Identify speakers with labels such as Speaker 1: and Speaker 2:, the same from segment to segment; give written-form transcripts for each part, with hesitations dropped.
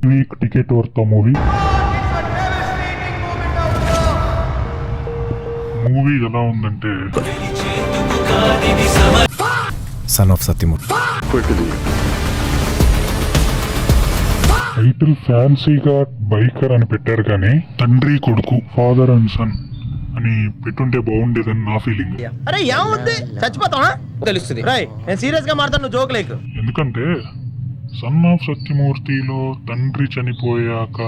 Speaker 1: Week ticket worth movie. Movie ఎలా ఉందంటే
Speaker 2: son of Satyamurthy
Speaker 1: title ఫ్యాన్సీగా బైకర్ అని పెట్టారు కానీ తండ్రి కొడుకు ఫాదర్ అండ్ సన్ అని పెట్టుంటే బాగుండేదని నా ఫీలింగ్.
Speaker 3: అరే ఏమవుద్ది చచ్చిపోతావా తెలుస్తుంది రై నేను సీరియస్ గా మాట్లాడతాను నువ్వు జోక్ లేకు.
Speaker 1: ఎందుకంటే సన్ ఆఫ్ సత్యమూర్తిలో తండ్రి చనిపోయాక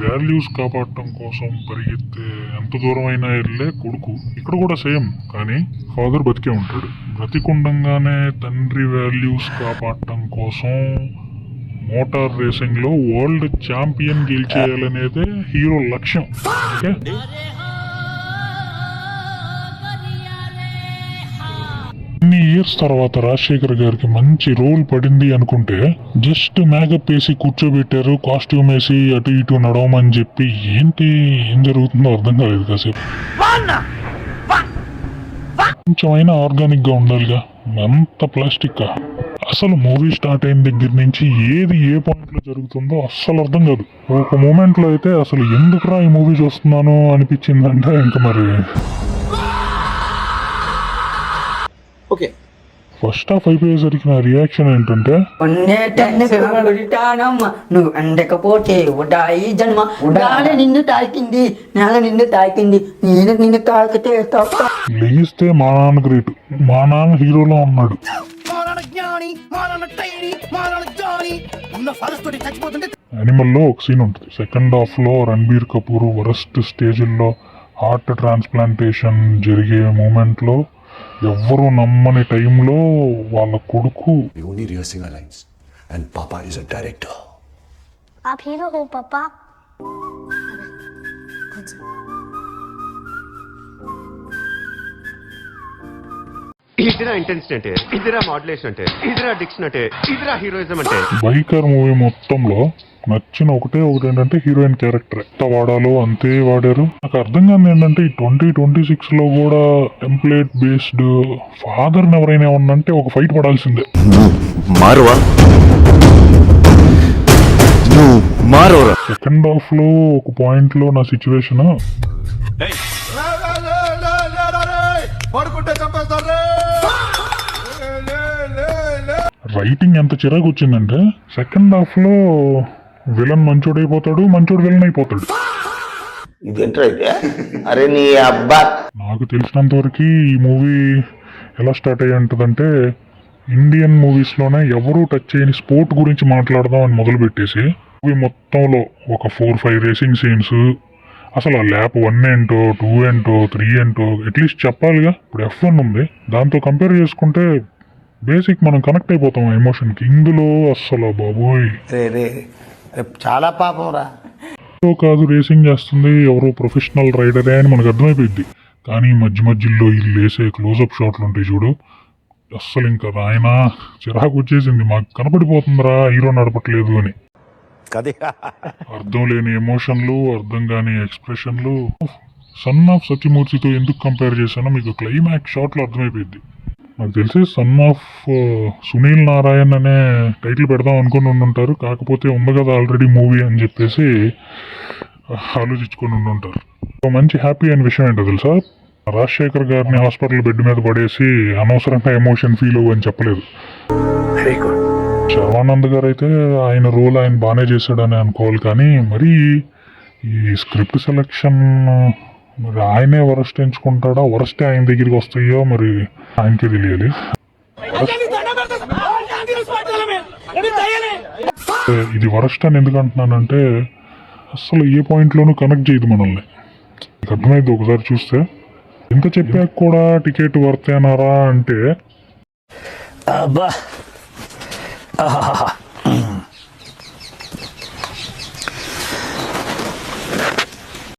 Speaker 1: వాల్యూస్ కాపాడటం కోసం పరిగెత్తే ఎంత దూరమైనా వెళ్ళే కొడుకు ఇక్కడ కూడా సేమ్, కానీ ఫాదర్ బతికే ఉంటాడు. బ్రతికుండంగానే తండ్రి వాల్యూస్ కాపాడటం కోసం మోటార్ రేసింగ్ లో వరల్డ్ ఛాంపియన్ గెలిచేయాలనేదే హీరో లక్ష్యం. ఓకే, ఇన్ని ఇయర్స్ తర్వాత రాజశేఖర్ గారికి మంచి రోల్ పడింది అనుకుంటే జస్ట్ మేకప్ వేసి కూర్చోబెట్టారు, కాస్ట్యూమ్ వేసి అటు ఇటు నడవమని చెప్పి ఏం జరుగుతుందో అర్థం కాలేదు. కాసేపు కొంచెమైనా ఆర్గానిక్ గా ఉండాలిగా, అంత ప్లాస్టిక్. అసలు మూవీ స్టార్ట్ అయిన దగ్గర నుంచి ఏది ఏ పాయింట్ లో జరుగుతుందో అస్సలు అర్థం కాదు. ఒక మూమెంట్ లో అయితే అసలు ఎందుకురా ఈ మూవీ చూస్తున్నాను అనిపించిందంటే ఇంకా మరి ఫస్ట్ హాఫ్ అయిపోయేసరికి నా రియాక్షన్ ఏంటంటే
Speaker 4: నువ్వు అందకపోతే ఉడాయి జన్మ ఉడాలి నిన్ను తాకింది నేల నిన్ను తాకింది నేను నిన్ను తాకితే
Speaker 1: లెగిస్తే మా నాన్న గ్రేట్, మా నాన్న హీరోలో ఉన్నాడు. యానిమల్ లో ఒక సీన్ ఉంటుంది, సెకండ్ హాఫ్ లో రణబీర్ కపూర్ వరస్ట్ స్టేజ్లో హార్ట్ ట్రాన్స్ప్లాంటేషన్ జరిగే మూమెంట్ లో ఎవ్వరూ నమ్మని టైంలో వాళ్ళ కొడుకు
Speaker 5: आप हीरो हो पापा।
Speaker 6: ఇదిరా ఇంటెన్సిటీ అంటే, ఇదిరా మాడ్యులేషన్ అంటే, ఇదిరా డిక్షన్ అంటే, ఇదిరా హీరోయిజం అంటే.
Speaker 1: బైకర్ మూవీ మొత్తంలో నచ్చిన ఒకటి ఏంటంటే హీరోయిన్ క్యారెక్టర్ ఎంత వాడాలో అంతే వాడారు. నాకు అర్థం కాదు ఏంటంటే ఈ 2026 లో కూడా టెంప్లేట్ బేస్డ్ ఫాదర్ ఎవరైనా ఉన్నంటే ఒక ఫైట్ పడాల్సిందే. సెకండ్ హాఫ్ లో ఒక పాయింట్ లో నా సిచ్యువేషన్ రైటింగ్ ఎంత చిరాకు వచ్చిందంటే సెకండ్ హాఫ్ లో విలన్ మంచోడైపోతాడు, మంచోడు విలన్ అయిపోతాడు.
Speaker 7: అరే నీ అబ్బా,
Speaker 1: నాకు తెలిసినంత వరకు ఈ మూవీ ఎలా స్టార్ట్ అయ్యి ఉంటుందంటే ఇండియన్ మూవీస్ లోనే ఎవరూ టచ్ చేయని స్పోర్ట్ గురించి మాట్లాడదాం అని మొదలు పెట్టేసి మూవీ మొత్తంలో ఒక 4-5 రేసింగ్ సీన్స్, అసలు ఆ ల్యాప్ 1 ఏంటో 2 ఏంటో 3 ఏంటో అట్లీస్ట్ చెప్పాలిగా. ఇప్పుడు F1 ఉంది, దాంతో కంపేర్ చేసుకుంటే బేసిక్ మనం కనెక్ట్ అయిపోతాం ఆ ఎమోషన్కి. ఇందులో అస్సలు బాబోయ్
Speaker 7: చాలా పాపం రా
Speaker 1: కాదు, రేసింగ్ చేస్తుంది ఎవరో ప్రొఫెషనల్ రైడరే అని మనకు అర్థమైపోయింది. కానీ మధ్యలో వీళ్ళు వేసే క్లోజప్ షాట్లు ఉంటాయి చూడు, అస్సలు ఇంకా ఆయన చిరాకు వచ్చేసింది. మాకు కనపడిపోతుందిరా హీరో నడపట్లేదు అని. అర్థం లేని ఎమోషన్లు, అర్థం కాని ఎక్స్ప్రెషన్లు. సన్ ఆఫ్ సత్యమూర్తితో ఎందుకు కంపేర్ చేశానో మీకు క్లైమాక్స్ షాట్లో అర్థమైపోయింది. నాకు తెలిసి సన్ ఆఫ్ సునీల్ నారాయణ్ అనే టైటిల్ పెడదాం అనుకుని ఉండుంటారు, కాకపోతే ఉంది కదా ఆల్రెడీ మూవీ అని చెప్పేసి ఆలోచించుకొని ఉండుంటారు. మంచి హ్యాపీ అయిన విషయం ఏంటో తెలుసా, రాజశేఖర్ గారిని హాస్పిటల్ బెడ్ మీద పడేసి అనవసరంగా ఎమోషన్ ఫీల్ అవ్వని చెప్పలేదు. శర్వానంద్ గారు అయితే ఆయన రోల్ ఆయన బాగానే చేశాడని అనుకోవాలి, కానీ మరి ఈ స్క్రిప్ట్ సెలెక్షన్ మరి ఆయనే వరస్ట్ ఎంచుకుంటాడా, వరస్టే ఆయన దగ్గరికి వస్తాయో మరి ఆయనకే తెలియాలి. ఇది వరస్ట్ అని ఎందుకు అంటున్నానంటే అసలు ఏ పాయింట్లోనూ కనెక్ట్ చేయదు మనల్ని. అర్థమైంది ఒకసారి చూస్తే. ఎంత చెప్పాక కూడా టికెట్ వర్తేనారా అంటే